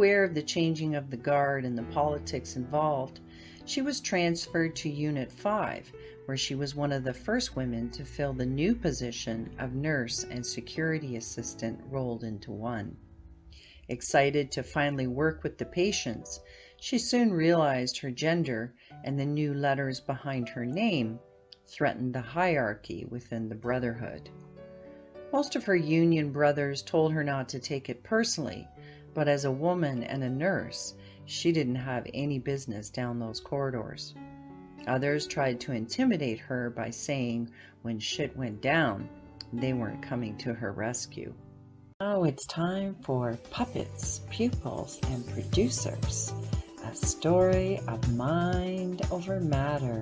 Unaware of the changing of the guard and the politics involved, she was transferred to Unit 5, where she was one of the first women to fill the new position of nurse and security assistant rolled into one. Excited to finally work with the patients, she soon realized her gender and the new letters behind her name threatened the hierarchy within the Brotherhood. Most of her union brothers told her not to take it personally, but as a woman and a nurse, she didn't have any business down those corridors. Others tried to intimidate her by saying when shit went down, they weren't coming to her rescue. Now it's time for Puppets, Pupils, and Producers, a story of mind over matter.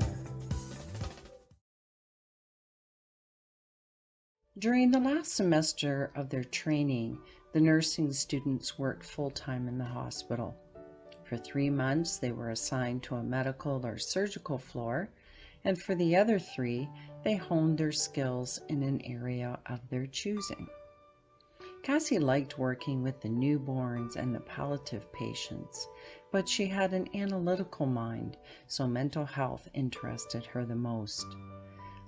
During the last semester of their training, the nursing students worked full-time in the hospital. For 3 months, they were assigned to a medical or surgical floor, and for the other 3, they honed their skills in an area of their choosing. Cassie liked working with the newborns and the palliative patients, but she had an analytical mind, so mental health interested her the most.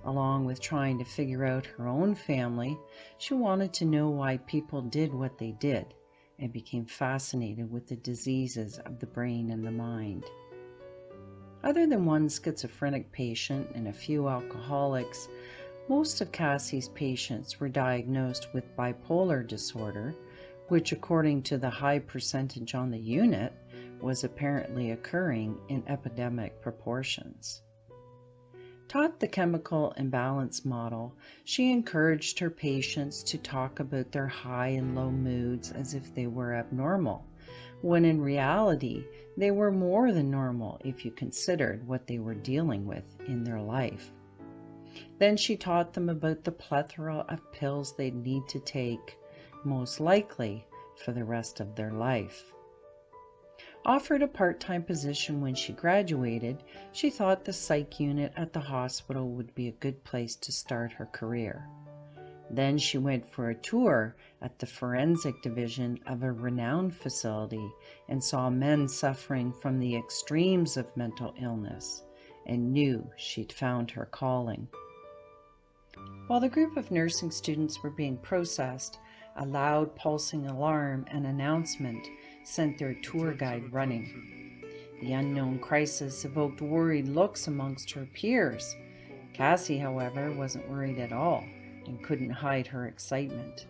Along with trying to figure out her own family, she wanted to know why people did what they did, and became fascinated with the diseases of the brain and the mind. Other than one schizophrenic patient and a few alcoholics, most of Cassie's patients were diagnosed with bipolar disorder, which, according to the high percentage on the unit, was apparently occurring in epidemic proportions. Taught the chemical imbalance model, she encouraged her patients to talk about their high and low moods as if they were abnormal, when in reality they were more than normal if you considered what they were dealing with in their life. Then she taught them about the plethora of pills they'd need to take, most likely for the rest of their life. Offered a part-time position when she graduated, she thought the psych unit at the hospital would be a good place to start her career. Then she went for a tour at the forensic division of a renowned facility and saw men suffering from the extremes of mental illness, and knew she'd found her calling. While the group of nursing students were being processed, a loud pulsing alarm and announcement sent their tour guide running. The unknown crisis evoked worried looks amongst her peers. Cassie, however, wasn't worried at all and couldn't hide her excitement.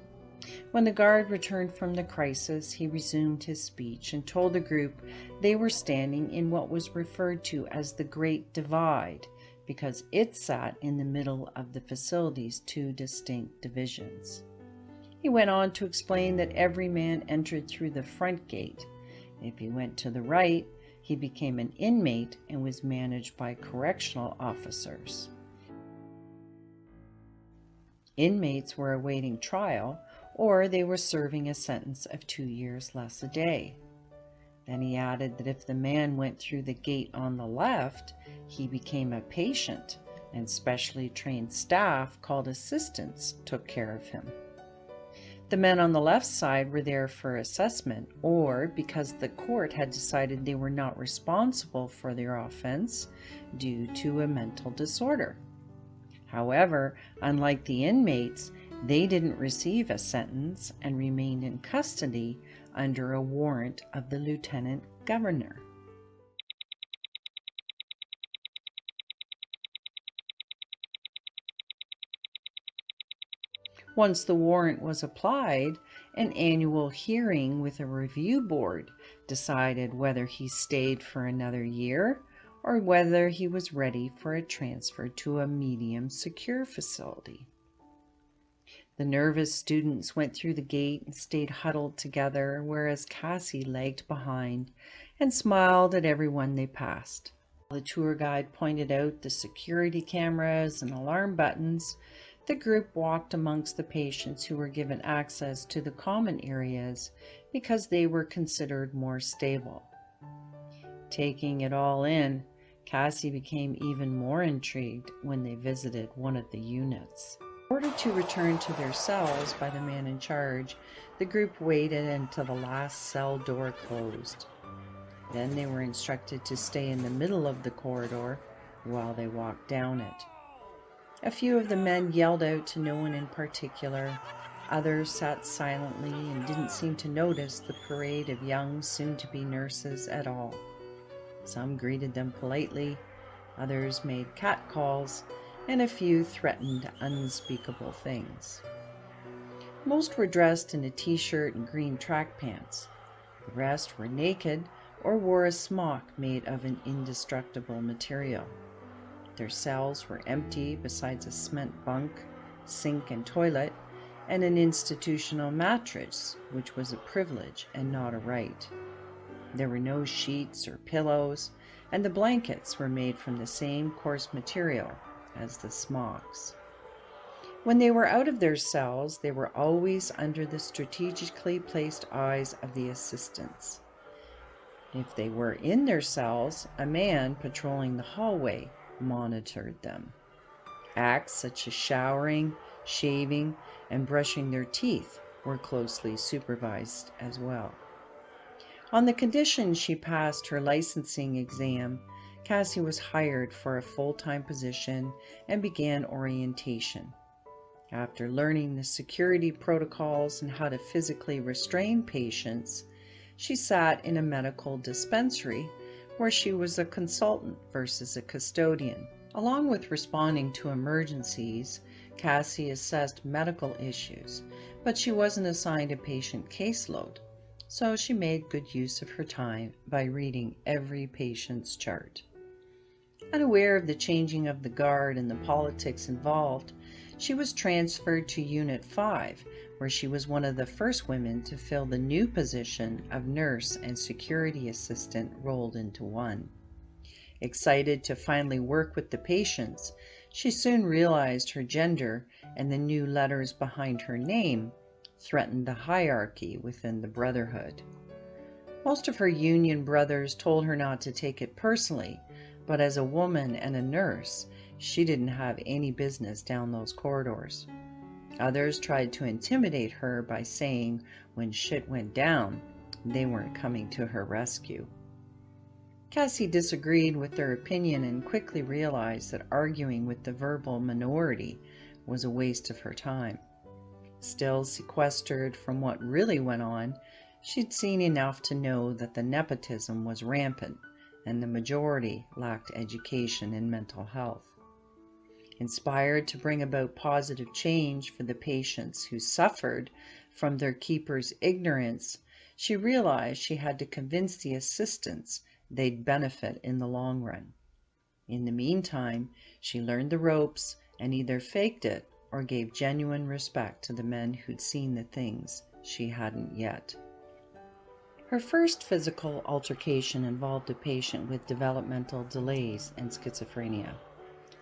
When the guard returned from the crisis, he resumed his speech and told the group they were standing in what was referred to as the Great Divide, because it sat in the middle of the facility's 2 distinct divisions. He went on to explain that every man entered through the front gate. If he went to the right, he became an inmate and was managed by correctional officers. Inmates were awaiting trial, or they were serving a sentence of 2 years less a day. Then he added that if the man went through the gate on the left, he became a patient, and specially trained staff called assistants took care of him. The men on the left side were there for assessment, or because the court had decided they were not responsible for their offense due to a mental disorder. However, unlike the inmates, they didn't receive a sentence and remained in custody under a warrant of the lieutenant governor. Once the warrant was applied, an annual hearing with a review board decided whether he stayed for another year or whether he was ready for a transfer to a medium secure facility. The nervous students went through the gate and stayed huddled together, whereas Cassie lagged behind and smiled at everyone they passed. The tour guide pointed out the security cameras and alarm buttons. The group walked amongst the patients who were given access to the common areas because they were considered more stable. Taking it all in, Cassie became even more intrigued when they visited one of the units. In order to return to their cells by the man in charge, the group waited until the last cell door closed. Then they were instructed to stay in the middle of the corridor while they walked down it. A few of the men yelled out to no one in particular. Others sat silently and didn't seem to notice the parade of young, soon-to-be nurses at all. Some greeted them politely, others made catcalls, and a few threatened unspeakable things. Most were dressed in a t-shirt and green track pants. The rest were naked or wore a smock made of an indestructible material. Their cells were empty besides a cement bunk, sink and toilet, and an institutional mattress, which was a privilege and not a right. There were no sheets or pillows, and the blankets were made from the same coarse material as the smocks. When they were out of their cells, they were always under the strategically placed eyes of the assistants. If they were in their cells, a man patrolling the hallway monitored them. Acts such as showering, shaving, and brushing their teeth were closely supervised as well. On the condition she passed her licensing exam, Cassie was hired for a full-time position and began orientation. After learning the security protocols and how to physically restrain patients, she sat in a medical dispensary where she was a consultant versus a custodian. Along with responding to emergencies, Cassie assessed medical issues, but she wasn't assigned a patient caseload, so she made good use of her time by reading every patient's chart. Unaware of the changing of the guard and the politics involved, she was transferred to Unit 5, where she was one of the first women to fill the new position of nurse and security assistant rolled into one. Excited to finally work with the patients, she soon realized her gender and the new letters behind her name threatened the hierarchy within the Brotherhood. Most of her union brothers told her not to take it personally, but as a woman and a nurse, she didn't have any business down those corridors. Others tried to intimidate her by saying when shit went down, they weren't coming to her rescue. Cassie disagreed with their opinion and quickly realized that arguing with the verbal minority was a waste of her time. Still sequestered from what really went on, she'd seen enough to know that the nepotism was rampant and the majority lacked education in mental health. Inspired to bring about positive change for the patients who suffered from their keepers' ignorance, she realized she had to convince the assistants they'd benefit in the long run. In the meantime, she learned the ropes and either faked it or gave genuine respect to the men who'd seen the things she hadn't yet. Her first physical altercation involved a patient with developmental delays and schizophrenia.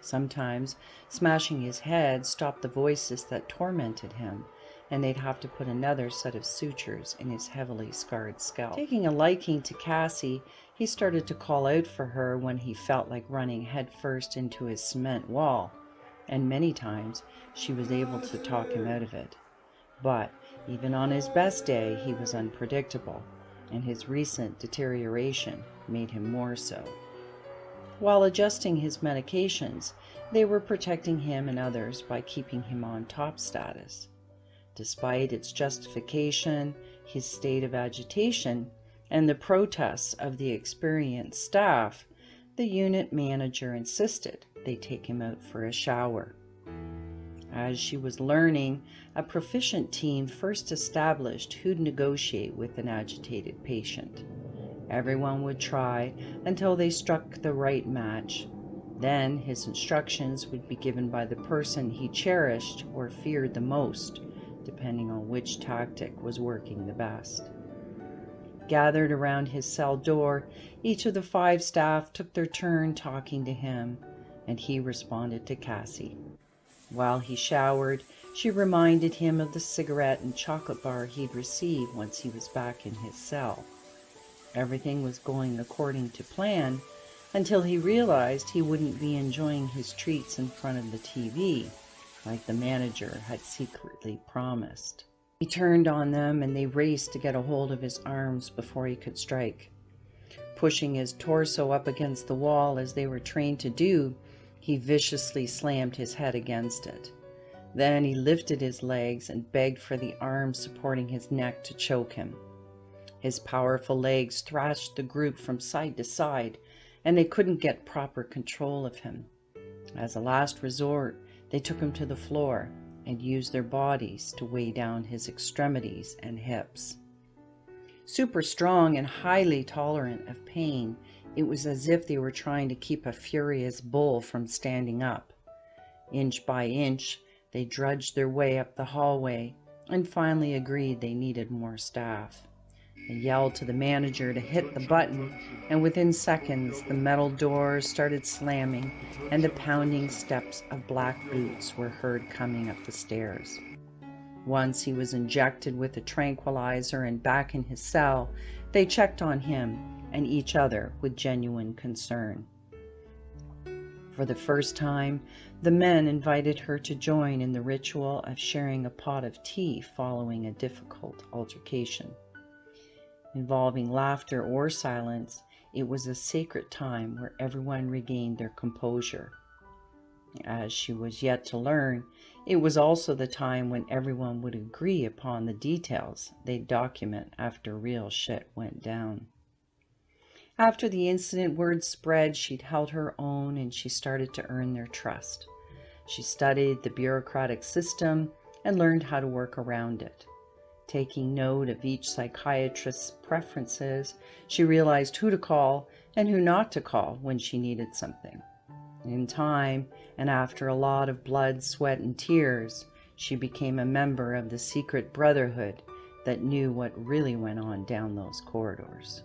Sometimes smashing his head stopped the voices that tormented him, and they'd have to put another set of sutures in his heavily scarred scalp. Taking a liking to Cassie, he started to call out for her when he felt like running headfirst into his cement wall, and many times she was able to talk him out of it. But even on his best day, he was unpredictable, and his recent deterioration made him more so. While adjusting his medications, they were protecting him and others by keeping him on top status. Despite its justification, his state of agitation, and the protests of the experienced staff, the unit manager insisted they take him out for a shower. As she was learning, a proficient team first established who'd negotiate with an agitated patient. Everyone would try until they struck the right match. Then his instructions would be given by the person he cherished or feared the most, depending on which tactic was working the best. Gathered around his cell door, each of the 5 staff took their turn talking to him, and he responded to Cassie. While he showered, she reminded him of the cigarette and chocolate bar he'd received once he was back in his cell. Everything was going according to plan until he realized he wouldn't be enjoying his treats in front of the TV, like the manager had secretly promised. He turned on them and they raced to get a hold of his arms before he could strike. Pushing his torso up against the wall as they were trained to do, he viciously slammed his head against it. Then he lifted his legs and begged for the arms supporting his neck to choke him. His powerful legs thrashed the group from side to side, and they couldn't get proper control of him. As a last resort, they took him to the floor and used their bodies to weigh down his extremities and hips. Super strong and highly tolerant of pain, it was as if they were trying to keep a furious bull from standing up. Inch by inch, they drudged their way up the hallway and finally agreed they needed more staff. They yelled to the manager to hit the button, and within seconds the metal doors started slamming and the pounding steps of black boots were heard coming up the stairs. Once he was injected with a tranquilizer and back in his cell, they checked on him and each other with genuine concern. For the first time, the men invited her to join in the ritual of sharing a pot of tea following a difficult altercation. Involving laughter or silence, it was a sacred time where everyone regained their composure. As she was yet to learn, it was also the time when everyone would agree upon the details they'd document after real shit went down. After the incident word spread, she'd held her own and she started to earn their trust. She studied the bureaucratic system and learned how to work around it. Taking note of each psychiatrist's preferences, she realized who to call and who not to call when she needed something. In time, and after a lot of blood, sweat, and tears, she became a member of the secret brotherhood that knew what really went on down those corridors.